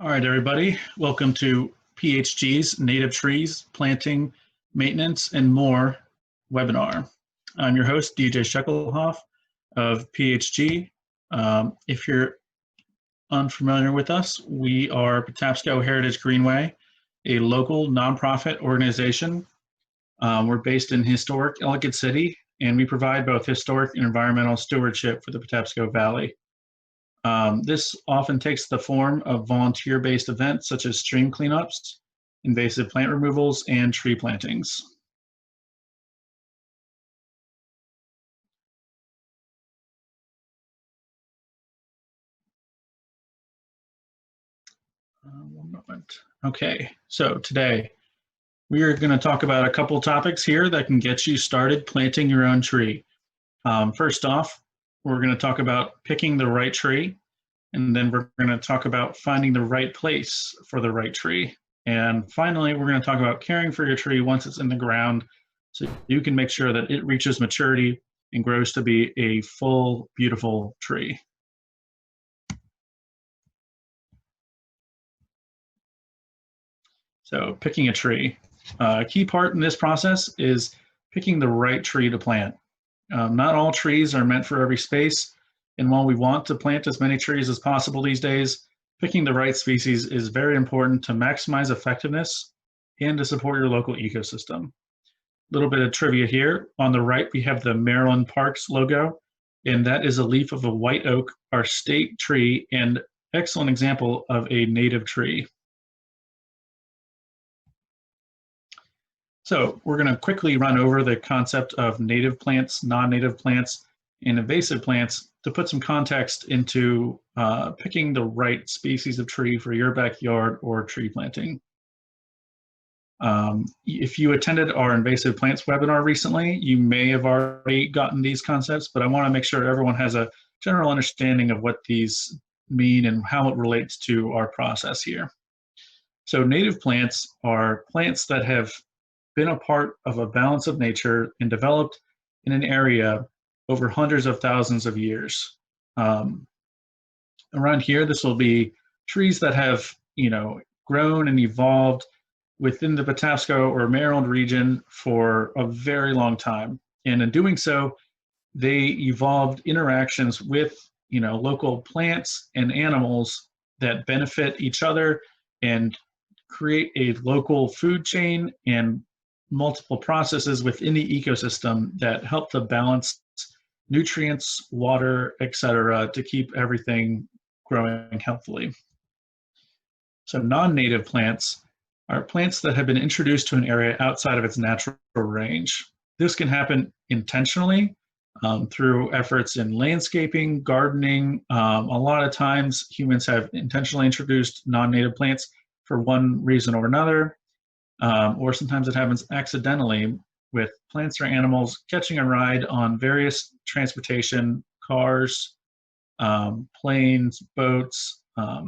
All right, everybody. Welcome to PHG's Native Trees, Planting, Maintenance, and More webinar. I'm your host, DJ Sheckelhoff of PHG. If you're unfamiliar with us, we are Patapsco Heritage Greenway, a local nonprofit organization. We're based in historic Ellicott City, and we provide both historic and environmental stewardship for the Patapsco Valley. This often takes the form of volunteer-based events such as stream cleanups, invasive plant removals, and tree plantings. One moment. Okay, so today we are going to talk about a couple topics here that can get you started planting your own tree. First off, we're going to talk about picking the right tree. And then we're going to talk about finding the right place for the right tree. And finally, we're going to talk about caring for your tree once it's in the ground so you can make sure that it reaches maturity and grows to be a full, beautiful tree. So picking a tree. A key part in this process is picking the right tree to plant. Not all trees are meant for every space. And while we want to plant as many trees as possible these days, picking the right species is very important to maximize effectiveness and to support your local ecosystem. A little bit of trivia here. On the right, we have the Maryland Parks logo, and that is a leaf of a white oak, our state tree, and excellent example of a native tree. So we're going to quickly run over the concept of native plants, non-native plants, and invasive plants to put some context into picking the right species of tree for your backyard or tree planting. If you attended our invasive plants webinar recently, you may have already gotten these concepts, but I want to make sure everyone has a general understanding of what these mean and how it relates to our process here. So native plants are plants that have been a part of a balance of nature and developed in an area over hundreds of thousands of years. Around here, this will be trees that have, grown and evolved within the Patapsco or Maryland region for a very long time. And in doing so, they evolved interactions with, local plants and animals that benefit each other and create a local food chain and multiple processes within the ecosystem that help to balance nutrients, water, etc., to keep everything growing healthily. So non-native plants are plants that have been introduced to an area outside of its natural range. This can happen intentionally through efforts in landscaping, gardening. A lot of times humans have intentionally introduced non-native plants for one reason or another, or sometimes it happens accidentally with plants or animals catching a ride on various transportation, cars, planes, boats. A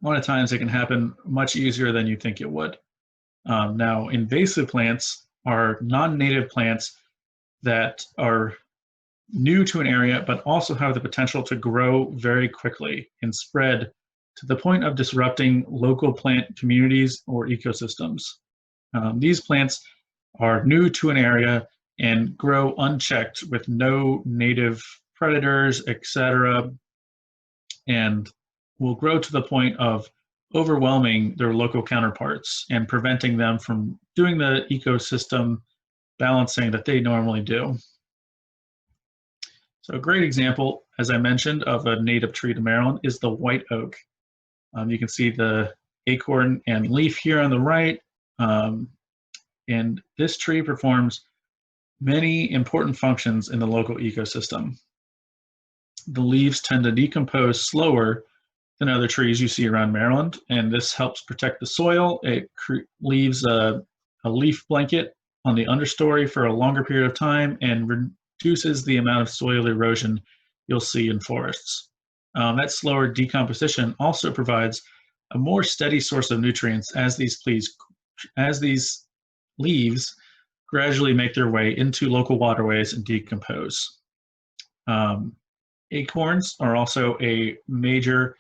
lot of times it can happen much easier than you think it would. Now, invasive plants are non-native plants that are new to an area, but also have the potential to grow very quickly and spread to the point of disrupting local plant communities or ecosystems. These plants are new to an area and grow unchecked with no native predators, etc., and will grow to the point of overwhelming their local counterparts and preventing them from doing the ecosystem balancing that they normally do. So a great example, as I mentioned, of a native tree to Maryland is the white oak. You can see the acorn and leaf here on the right. And this tree performs many important functions in the local ecosystem. The leaves tend to decompose slower than other trees you see around Maryland, and this helps protect the soil. It leaves a leaf blanket on the understory for a longer period of time and reduces the amount of soil erosion you'll see in forests. That slower decomposition also provides a more steady source of nutrients as these leaves gradually make their way into local waterways and decompose. Acorns are also a major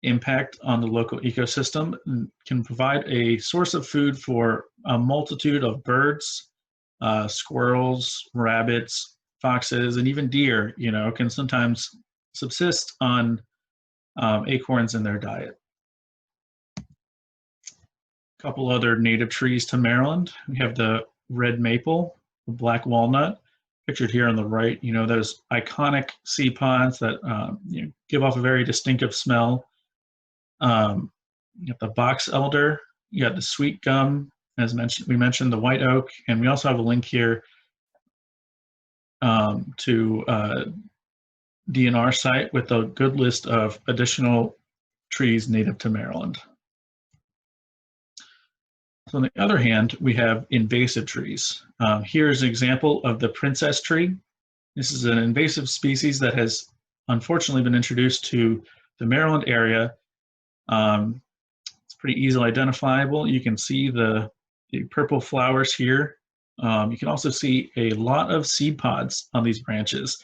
impact on the local ecosystem and can provide a source of food for a multitude of birds, squirrels, rabbits, foxes, and even deer, can sometimes subsist on acorns in their diet. A couple other native trees to Maryland. We have the red maple, the black walnut, pictured here on the right. Those iconic seed pods that give off a very distinctive smell. You got the box elder, you got the sweet gum, as mentioned. We mentioned the white oak, and we also have a link here to DNR site with a good list of additional trees native to Maryland. So on the other hand, we have invasive trees. Here's an example of the princess tree. This is an invasive species that has unfortunately been introduced to the Maryland area. It's pretty easily identifiable. You can see the purple flowers here. You can also see a lot of seed pods on these branches.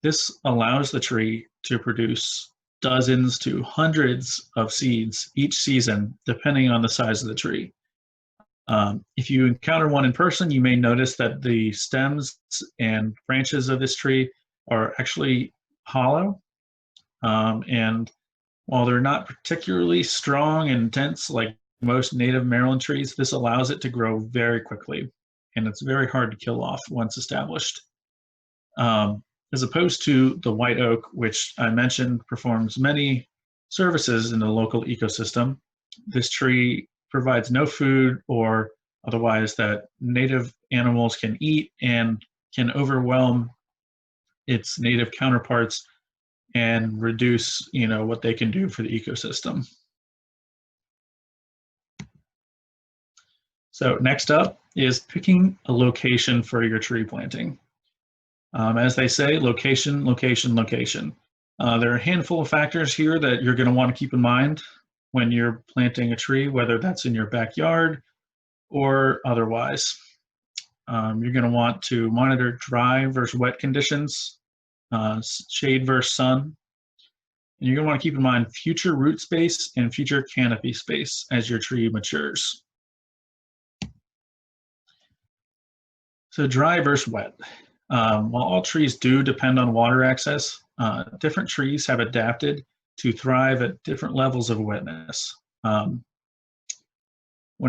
This allows the tree to produce dozens to hundreds of seeds each season, depending on the size of the tree. If you encounter one in person, you may notice that the stems and branches of this tree are actually hollow. And while they're not particularly strong and dense like most native Maryland trees, this allows it to grow very quickly, and it's very hard to kill off once established. As opposed to the white oak, which I mentioned performs many services in the local ecosystem. This tree provides no food or otherwise that native animals can eat and can overwhelm its native counterparts and reduce, what they can do for the ecosystem. So next up is picking a location for your tree planting. As they say, location, location, location. There are a handful of factors here that you're going to want to keep in mind when you're planting a tree, whether that's in your backyard or otherwise. You're going to want to monitor dry versus wet conditions, shade versus sun. And you're going to want to keep in mind future root space and future canopy space as your tree matures. So dry versus wet. While all trees do depend on water access, different trees have adapted to thrive at different levels of wetness. When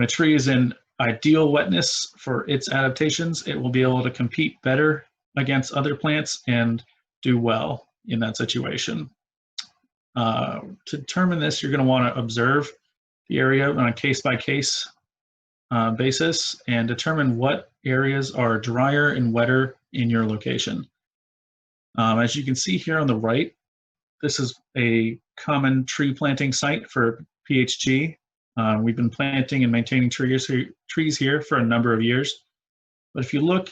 a tree is in ideal wetness for its adaptations, it will be able to compete better against other plants and do well in that situation. To determine this, you're going to want to observe the area on a case-by-case basis and determine what areas are drier and wetter in your location. As you can see here on the right, this is a common tree planting site for PHG. We've been planting and maintaining trees here for a number of years. But if you look,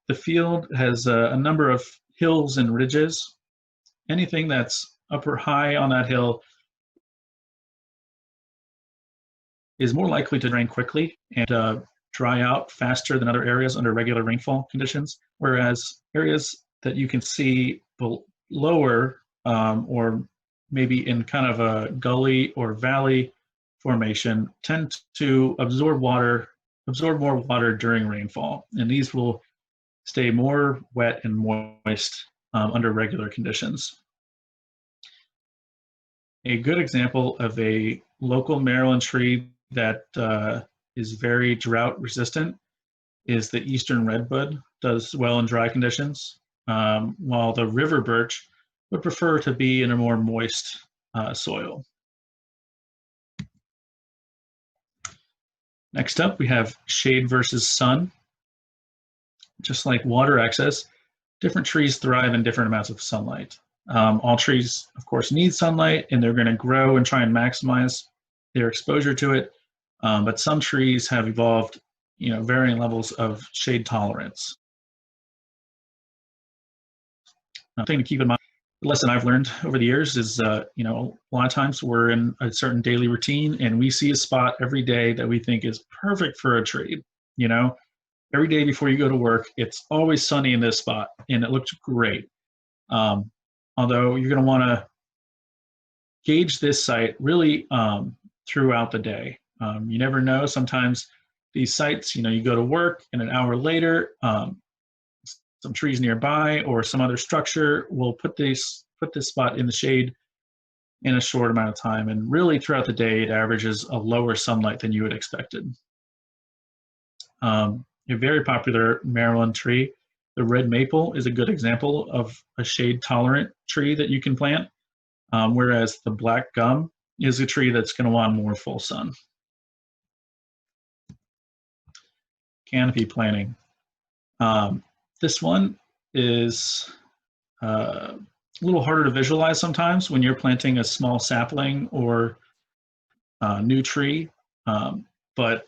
the field has a number of hills and ridges. Anything that's up or high on that hill is more likely to drain quickly and dry out faster than other areas under regular rainfall conditions, whereas areas that you can see lower or maybe in kind of a gully or valley formation tend to absorb more water during rainfall, and these will stay more wet and moist under regular conditions. A good example of a local Maryland tree that is very drought resistant is the eastern redbud. Does well in dry conditions, while the river birch would prefer to be in a more moist soil. Next up, we have shade versus sun. Just like water access, different trees thrive in different amounts of sunlight. All trees, of course, need sunlight, and they're going to grow and try and maximize their exposure to it. But some trees have evolved, varying levels of shade tolerance. Thing to keep in mind, the lesson I've learned over the years is, a lot of times we're in a certain daily routine and we see a spot every day that we think is perfect for a tree. Every day before you go to work, it's always sunny in this spot and it looks great. Although you're going to want to gauge this site really throughout the day. You never know. Sometimes these sites, you go to work and an hour later, some trees nearby or some other structure will put this spot in the shade in a short amount of time. And really throughout the day, it averages a lower sunlight than you would expected. A very popular Maryland tree, the red maple, is a good example of a shade-tolerant tree that you can plant, whereas the black gum is a tree that's going to want more full sun. Canopy planting. This one is a little harder to visualize sometimes when you're planting a small sapling or a new tree, but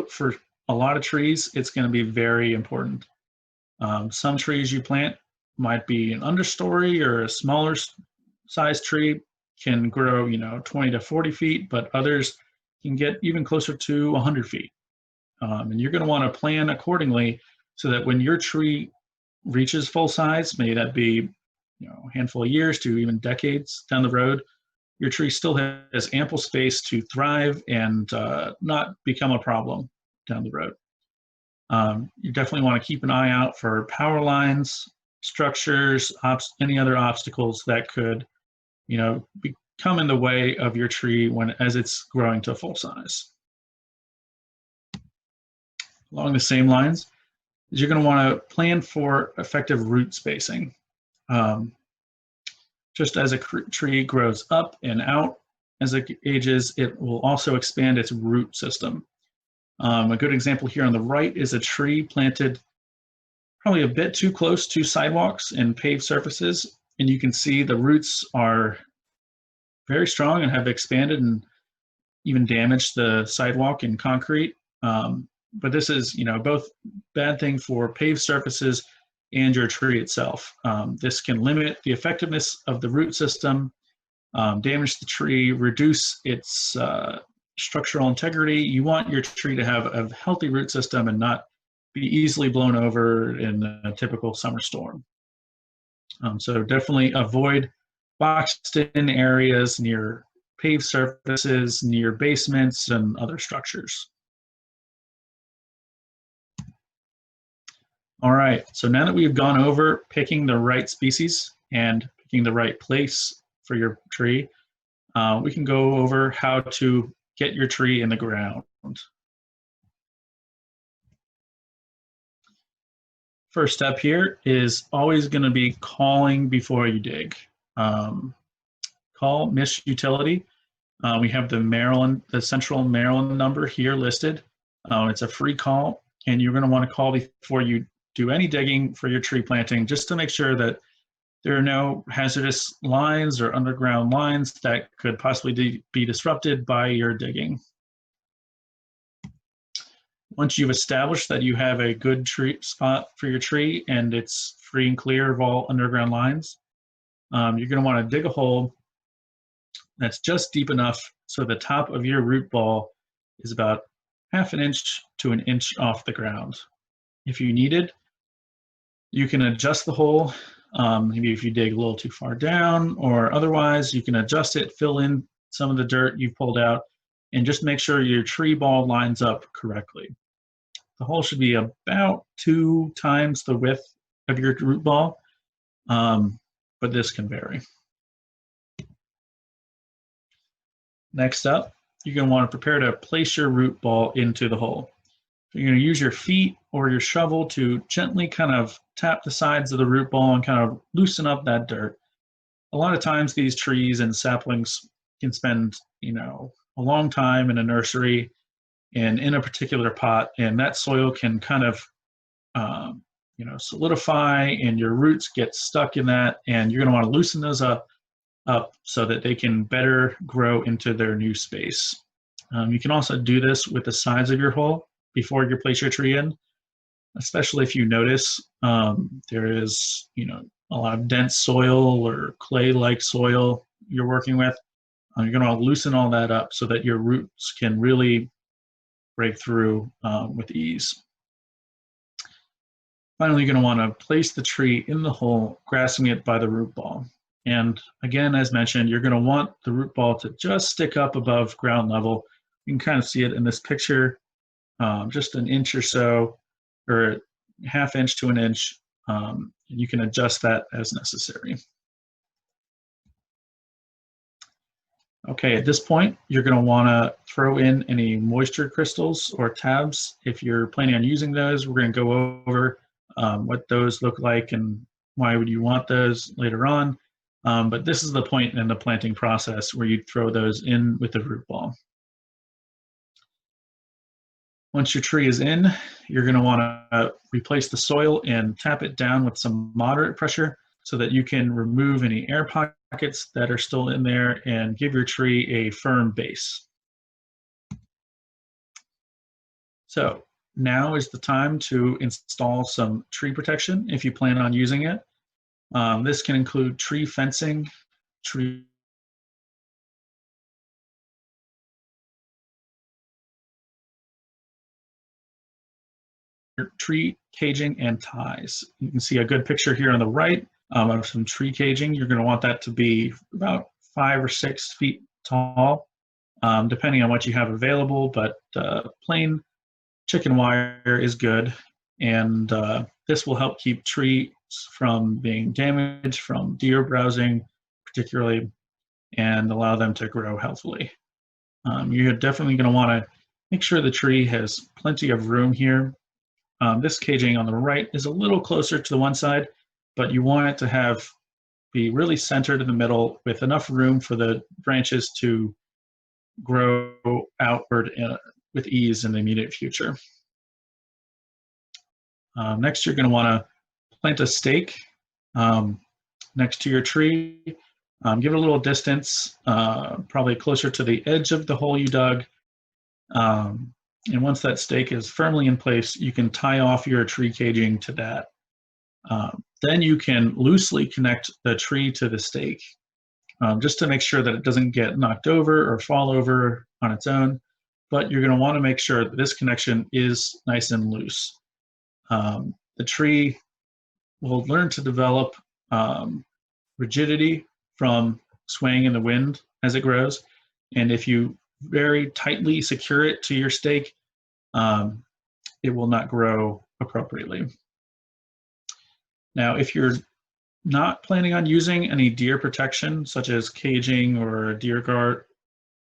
for a lot of trees, it's going to be very important. Some trees you plant might be an understory or a smaller size tree, can grow 20 to 40 feet, but others can get even closer to 100 feet. And you're going to want to plan accordingly so that when your tree reaches full size, maybe that be a handful of years to even decades down the road, your tree still has ample space to thrive and not become a problem down the road. You definitely want to keep an eye out for power lines, structures, any other obstacles that could become in the way of your tree as it's growing to full size. Along the same lines, you're going to want to plan for effective root spacing. Just as a tree grows up and out as it ages, it will also expand its root system. A good example here on the right is a tree planted probably a bit too close to sidewalks and paved surfaces, and you can see the roots are very strong and have expanded and even damaged the sidewalk and concrete. But this is, both bad thing for paved surfaces and your tree itself. This can limit the effectiveness of the root system, damage the tree, reduce its structural integrity. You want your tree to have a healthy root system and not be easily blown over in a typical summer storm. So definitely avoid boxed-in areas near paved surfaces, near basements, and other structures. All right, so now that we've gone over picking the right species and picking the right place for your tree, we can go over how to get your tree in the ground. First step here is always going to be calling before you dig. Call Miss Utility. We have the Central Maryland number here listed. It's a free call, and you're going to want to call before you do any digging for your tree planting, just to make sure that there are no hazardous lines or underground lines that could possibly be disrupted by your digging. Once you've established that you have a good tree spot for your tree and it's free and clear of all underground lines, you're going to want to dig a hole that's just deep enough so the top of your root ball is about half an inch to an inch off the ground. If you needed, you can adjust the hole. Maybe if you dig a little too far down, or otherwise you can adjust it, fill in some of the dirt you've pulled out, and just make sure your tree ball lines up correctly. The hole should be about 2 times the width of your root ball, but this can vary. Next up, you're going to want to prepare to place your root ball into the hole. So you're going to use your feet or your shovel to gently kind of tap the sides of the root ball and kind of loosen up that dirt. A lot of times these trees and saplings can spend, a long time in a nursery and in a particular pot, and that soil can kind of, solidify, and your roots get stuck in that, and you're going to want to loosen those up so that they can better grow into their new space. You can also do this with the sides of your hole before you place your tree in, especially if you notice there is, a lot of dense soil or clay-like soil you're working with. You're going to want to loosen all that up so that your roots can really break through with ease. Finally, you're going to want to place the tree in the hole, grasping it by the root ball. And again, as mentioned, you're going to want the root ball to just stick up above ground level. You can kind of see it in this picture, just an inch or so, or half inch to an inch. And you can adjust that as necessary. Okay, at this point, you're going to want to throw in any moisture crystals or tabs. If you're planning on using those, we're going to go over what those look like and why would you want those later on. But this is the point in the planting process where you throw those in with the root ball. Once your tree is in, you're going to want to replace the soil and tap it down with some moderate pressure so that you can remove any air pockets that are still in there and give your tree a firm base. So now is the time to install some tree protection if you plan on using it. This can include tree fencing, tree caging, and ties. You can see a good picture here on the right of some tree caging. You're going to want that to be about 5 or 6 feet tall, depending on what you have available, but plain chicken wire is good, and this will help keep trees from being damaged from deer browsing, particularly, and allow them to grow healthily. You're definitely going to want to make sure the tree has plenty of room here. This caging on the right is a little closer to the one side, but you want it to be really centered in the middle with enough room for the branches to grow outward with ease in the immediate future. Next, you're going to want to plant a stake next to your tree. Give it a little distance, probably closer to the edge of the hole you dug. And once that stake is firmly in place, you can tie off your tree caging to that. Then you can loosely connect the tree to the stake, just to make sure that it doesn't get knocked over or fall over on its own. But you're going to want to make sure that this connection is nice and loose. The tree will learn to develop rigidity from swaying in the wind as it grows. And if you very tightly secure it to your stake, it will not grow appropriately. Now, if you're not planning on using any deer protection, such as caging or a deer guard,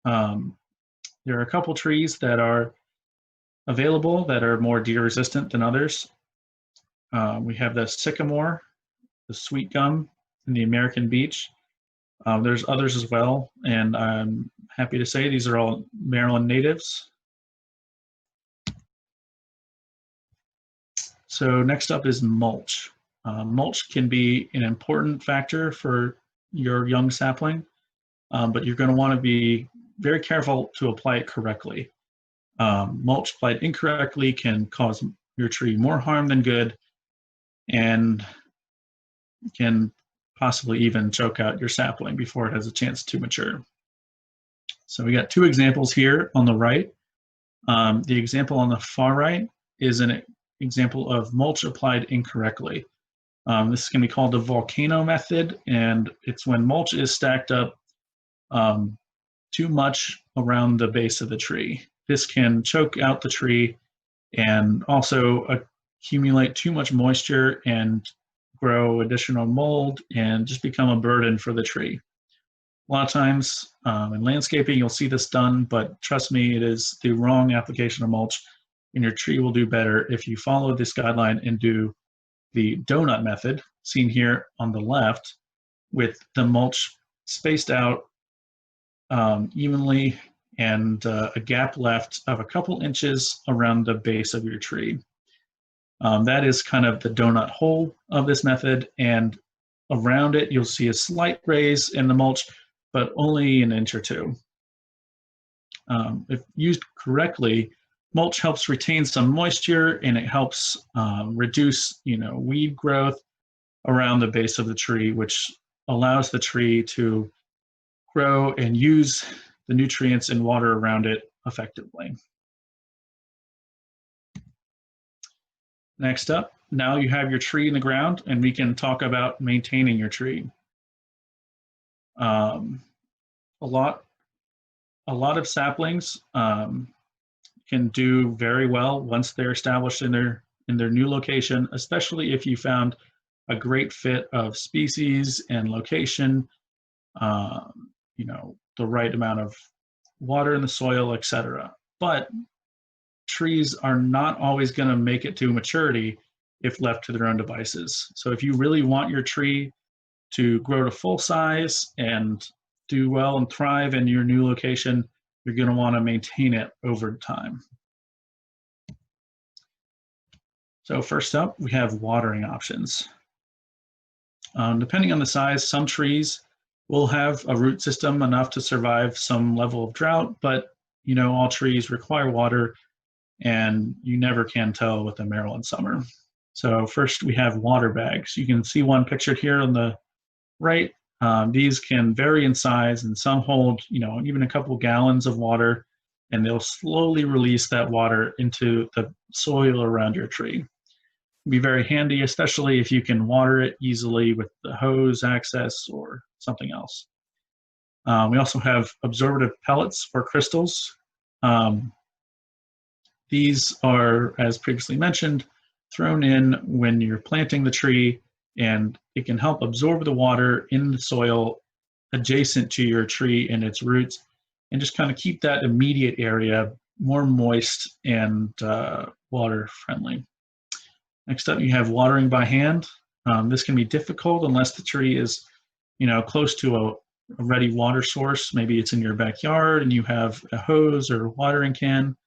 there are a couple trees that are available that are more deer resistant than others. We have the sycamore, the sweet gum, and the American beech. There's others as well, and I'm happy to say these are all Maryland natives. So next up is mulch. Mulch can be an important factor for your young sapling, but you're going to want to be very careful to apply it correctly. Mulch applied incorrectly can cause your tree more harm than good, and can possibly even choke out your sapling before it has a chance to mature. So we got 2 examples here on the right. The example on the far right is an example of mulch applied incorrectly. This can be called the volcano method, and it's when mulch is stacked up too much around the base of the tree. This can choke out the tree and also accumulate too much moisture and grow additional mold and just become a burden for the tree. A lot of times in landscaping, you'll see this done, but trust me, it is the wrong application of mulch, and your tree will do better if you follow this guideline and do the donut method, seen here on the left, with the mulch spaced out evenly and a gap left of a couple inches around the base of your tree. That is kind of the donut hole of this method, and around it you'll see a slight raise in the mulch, but only an inch or 2. If used correctly, mulch helps retain some moisture, and it helps reduce, weed growth around the base of the tree, which allows the tree to grow and use the nutrients and water around it effectively. Next up, now you have your tree in the ground, and we can talk about maintaining your tree. Um, a lot of saplings can do very well once they're established in their new location, especially if you found a great fit of species and location, the right amount of water in the soil, etc. But trees are not always going to make it to maturity if left to their own devices. So if you really want your tree to grow to full size and do well and thrive in your new location, you're going to want to maintain it over time. So first up, we have watering options. Depending on the size, some trees will have a root system enough to survive some level of drought, but all trees require water, and you never can tell with the Maryland summer. So first we have water bags. You can see one pictured here on the right. These can vary in size, and some hold even a couple gallons of water, and they'll slowly release that water into the soil around your tree. Be very handy, especially if you can water it easily with the hose access or something else. We also have absorptive pellets or crystals. These are, as previously mentioned, thrown in when you're planting the tree, and it can help absorb the water in the soil adjacent to your tree and its roots, and just kind of keep that immediate area more moist and water friendly. Next up, you have watering by hand. This can be difficult unless the tree is, close to a ready water source. Maybe it's in your backyard and you have a hose or watering can,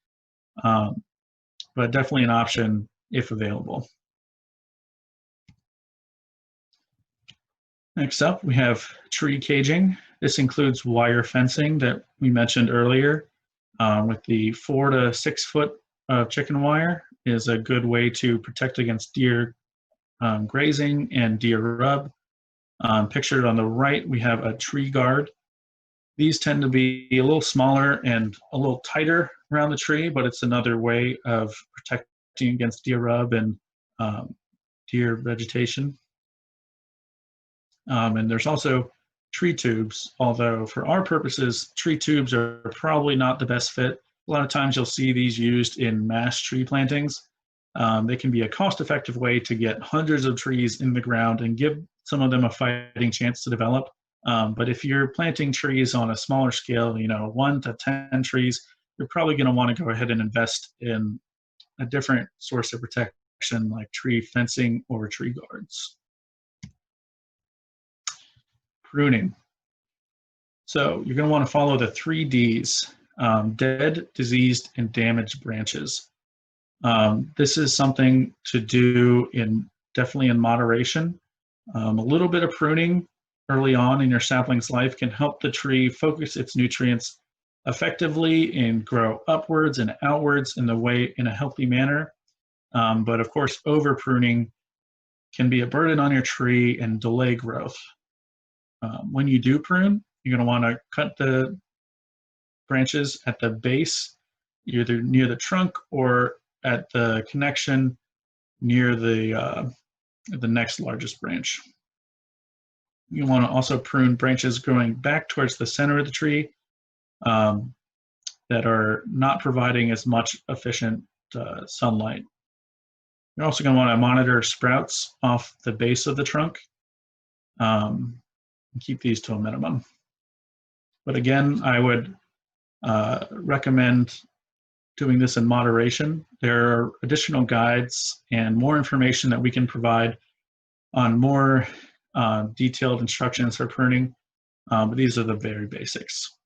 but definitely an option if available. Next up, we have tree caging. This includes wire fencing that we mentioned earlier. With the 4 to 6 foot of chicken wire is a good way to protect against deer grazing and deer rub. Pictured on the right, we have a tree guard. These tend to be a little smaller and a little tighter around the tree, but it's another way of protecting against deer rub and deer vegetation. And there's also tree tubes, although for our purposes, tree tubes are probably not the best fit. A lot of times you'll see these used in mass tree plantings. They can be a cost-effective way to get hundreds of trees in the ground and give some of them a fighting chance to develop. But if you're planting trees on a smaller scale, 1 to 10 trees, you're probably going to want to go ahead and invest in a different source of protection like tree fencing or tree guards. Pruning. So you're going to want to follow the 3 Ds, dead, diseased, and damaged branches. This is something to do definitely in moderation. A little bit of pruning early on in your sapling's life can help the tree focus its nutrients effectively and grow upwards and outwards in a healthy manner. But of course, over pruning can be a burden on your tree and delay growth. When you do prune, you're going to want to cut the branches at the base, either near the trunk or at the connection near the next largest branch. You want to also prune branches growing back towards the center of the tree that are not providing as much efficient sunlight. You're also going to want to monitor sprouts off the base of the trunk. Keep these to a minimum. But again, I would recommend doing this in moderation. There are additional guides and more information that we can provide on more detailed instructions for pruning, but these are the very basics.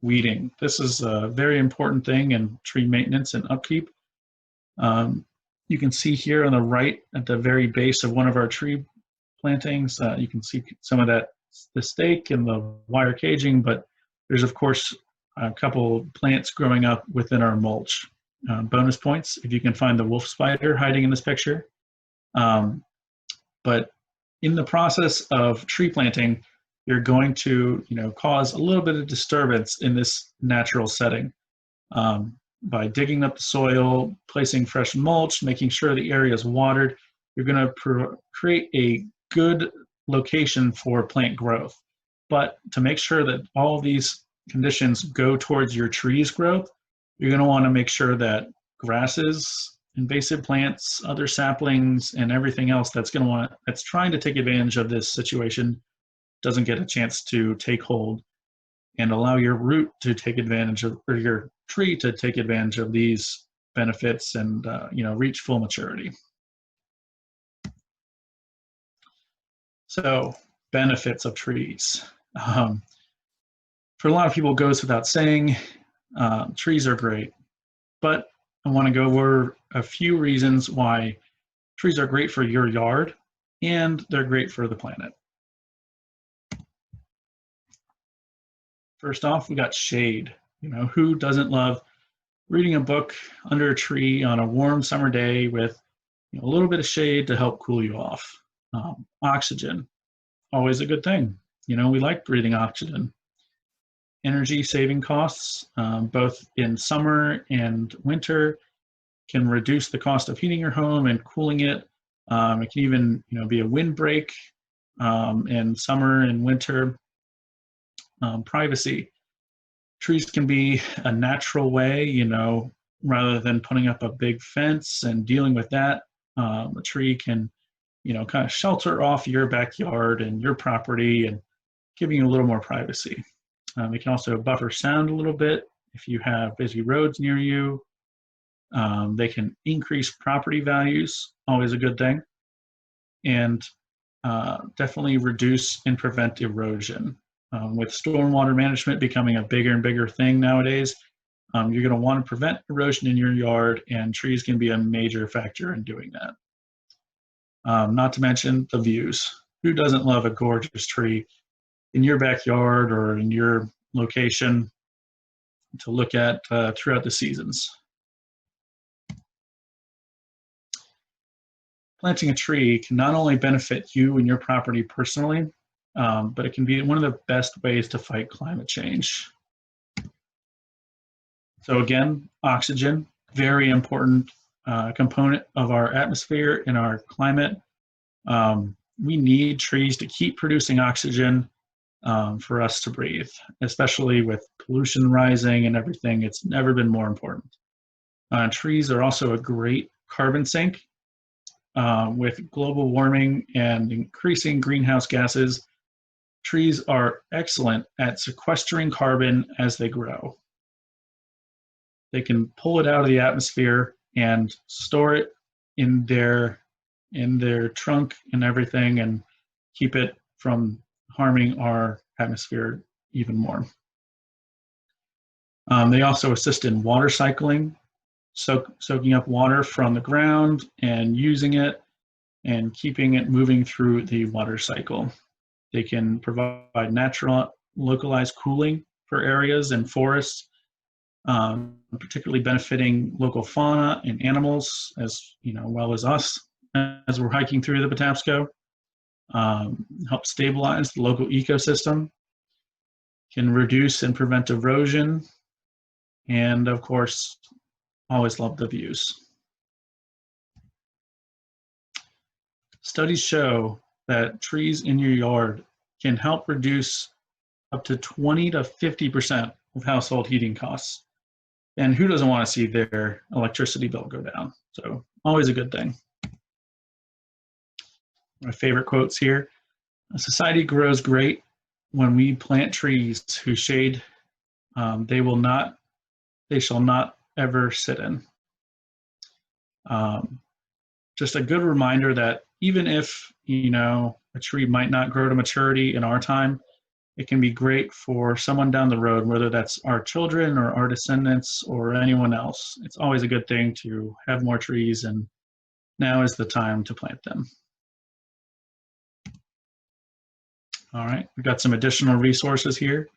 Weeding. This is a very important thing in tree maintenance and upkeep. You can see here on the right at the very base of one of our tree plantings, you can see some of the stake and the wire caging, but there's of course a couple plants growing up within our mulch. Bonus points if you can find the wolf spider hiding in this picture. But in the process of tree planting, you're going to cause a little bit of disturbance in this natural setting. By digging up the soil, placing fresh mulch, making sure the area is watered, you're going to create a good location for plant growth. But to make sure that all these conditions go towards your tree's growth, you're going to want to make sure that grasses, invasive plants, other saplings, and everything else that's trying to take advantage of this situation doesn't get a chance to take hold, and allow your root to take advantage of, or your tree to take advantage of these benefits and reach full maturity. So, benefits of trees. For a lot of people, it goes without saying, trees are great, but I want to go over a few reasons why trees are great for your yard and they're great for the planet. First off, we got shade. Who doesn't love reading a book under a tree on a warm summer day with a little bit of shade to help cool you off? Oxygen, always a good thing. We like breathing oxygen. Energy saving costs, both in summer and winter, can reduce the cost of heating your home and cooling it. It can even be a windbreak in summer and winter. Privacy. Trees can be a natural way, rather than putting up a big fence and dealing with that. A tree can, kind of shelter off your backyard and your property and giving you a little more privacy. It can also buffer sound a little bit if you have busy roads near you. They can increase property values, always a good thing, and definitely reduce and prevent erosion. With stormwater management becoming a bigger and bigger thing nowadays, you're going to want to prevent erosion in your yard, and trees can be a major factor in doing that. Not to mention the views. Who doesn't love a gorgeous tree in your backyard or in your location to look at throughout the seasons? Planting a tree can not only benefit you and your property personally, but it can be one of the best ways to fight climate change. So again, oxygen, very important component of our atmosphere and our climate. We need trees to keep producing oxygen for us to breathe, especially with pollution rising and everything. It's never been more important. Trees are also a great carbon sink. With global warming and increasing greenhouse gases, trees are excellent at sequestering carbon as they grow. They can pull it out of the atmosphere and store it in their trunk and everything, and keep it from harming our atmosphere even more. They also assist in water cycling, soaking up water from the ground and using it and keeping it moving through the water cycle. They can provide natural localized cooling for areas and forests, particularly benefiting local fauna and animals as well as us as we're hiking through the Patapsco. Help stabilize the local ecosystem, can reduce and prevent erosion, and of course, always love the views. Studies show that trees in your yard can help reduce up to 20 to 50% of household heating costs. And who doesn't want to see their electricity bill go down? So always a good thing. My favorite quotes here: "A society grows great when we plant trees whose shade they shall not ever sit in." Just a good reminder that even if a tree might not grow to maturity in our time, it can be great for someone down the road, whether that's our children or our descendants or anyone else. It's always a good thing to have more trees, and now is the time to plant them. All right, we've got some additional resources here.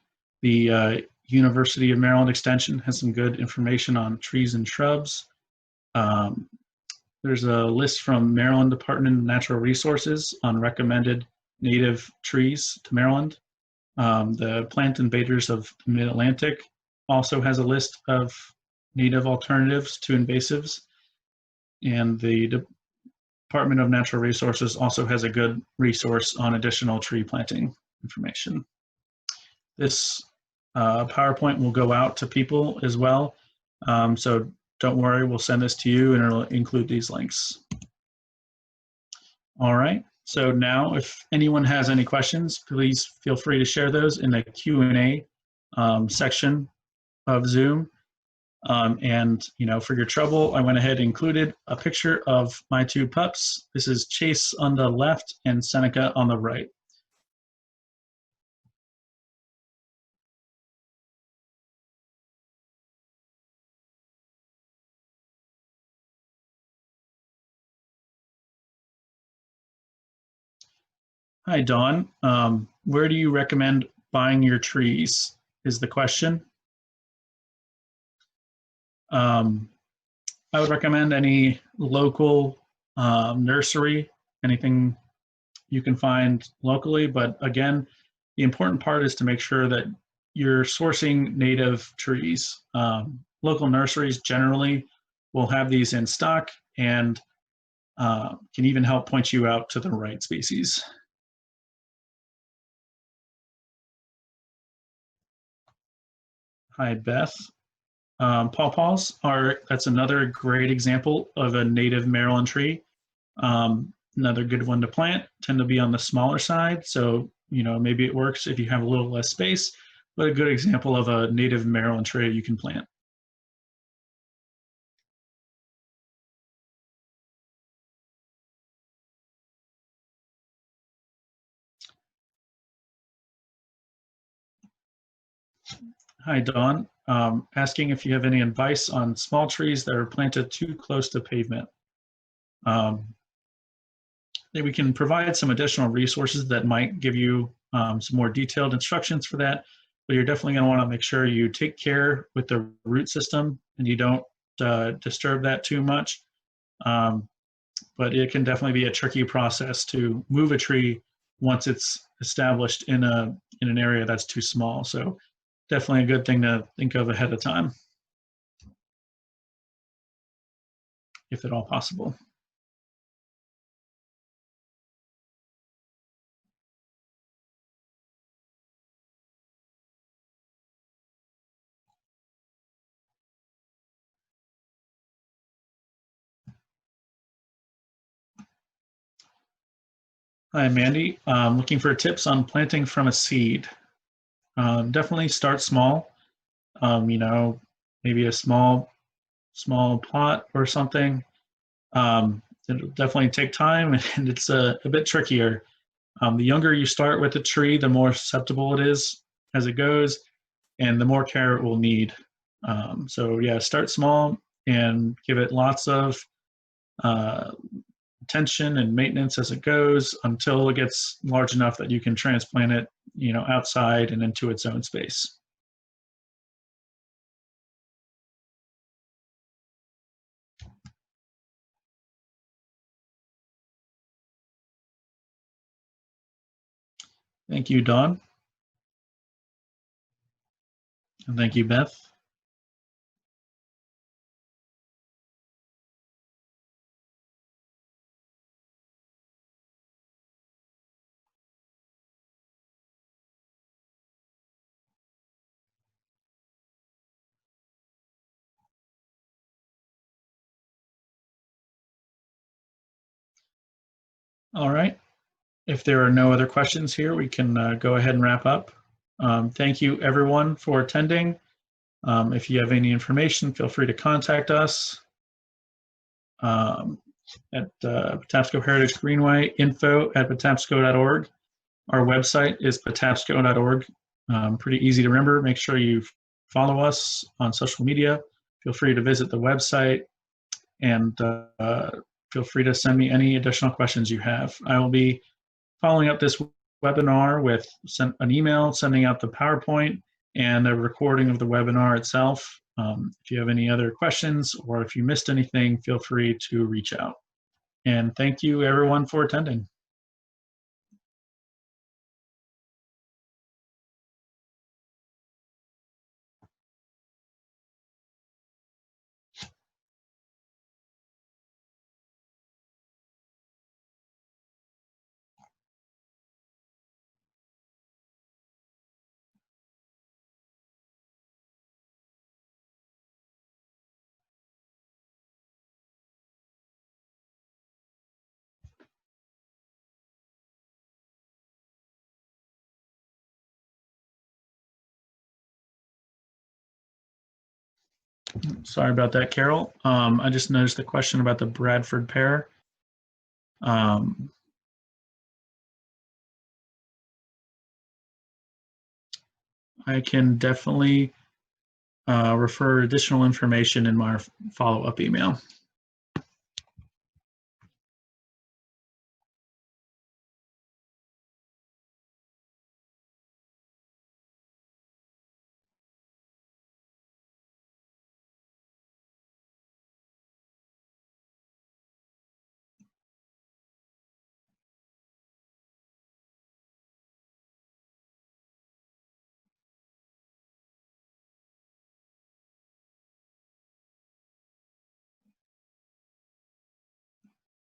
The University of Maryland Extension has some good information on trees and shrubs. There's a list from Maryland Department of Natural Resources on recommended native trees to Maryland. The Plant Invaders of the Mid-Atlantic also has a list of native alternatives to invasives. And the Department of Natural Resources also has a good resource on additional tree planting information. This PowerPoint will go out to people as well. So don't worry, we'll send this to you and it'll include these links. All right, so now if anyone has any questions, please feel free to share those in the Q&A section of Zoom. And for your trouble, I went ahead and included a picture of my two pups. This is Chase on the left and Seneca on the right. Hi, Dawn. Where do you recommend buying your trees is the question. I would recommend any local nursery, anything you can find locally. But again, the important part is to make sure that you're sourcing native trees. Local nurseries generally will have these in stock and can even help point you out to the right species. Hi, Beth. Pawpaws that's another great example of a native Maryland tree. Another good one to plant, tend to be on the smaller side. So, maybe it works if you have a little less space, but a good example of a native Maryland tree you can plant. Hi, Dawn. Asking if you have any advice on small trees that are planted too close to pavement. We can provide some additional resources that might give you some more detailed instructions for that, but you're definitely going to want to make sure you take care with the root system and you don't disturb that too much. But it can definitely be a tricky process to move a tree once it's established in an area that's too small. So definitely a good thing to think of ahead of time, if at all possible. Hi, Mandy. Looking for tips on planting from a seed. Definitely start small. Maybe a small plot or something. It'll definitely take time and it's a bit trickier. The younger you start with a tree, the more susceptible it is as it goes, and the more care it will need. So yeah, start small and give it lots of attention and maintenance as it goes until it gets large enough that you can transplant it, outside and into its own space. Thank you, Dawn. And thank you, Beth. All right. If there are no other questions here, we can go ahead and wrap up. Thank you, everyone, for attending. If you have any information, feel free to contact us at Patapsco Heritage Greenway, info@patapsco.org. Our website is patapsco.org. Pretty easy to remember. Make sure you follow us on social media. Feel free to visit the website and feel free to send me any additional questions you have. I will be following up this webinar with an email, sending out the PowerPoint, and a recording of the webinar itself. If you have any other questions or if you missed anything, feel free to reach out. And thank you, everyone, for attending. Sorry about that, Carol. I just noticed a question about the Bradford pear. Um, I can definitely refer additional information in my follow-up email.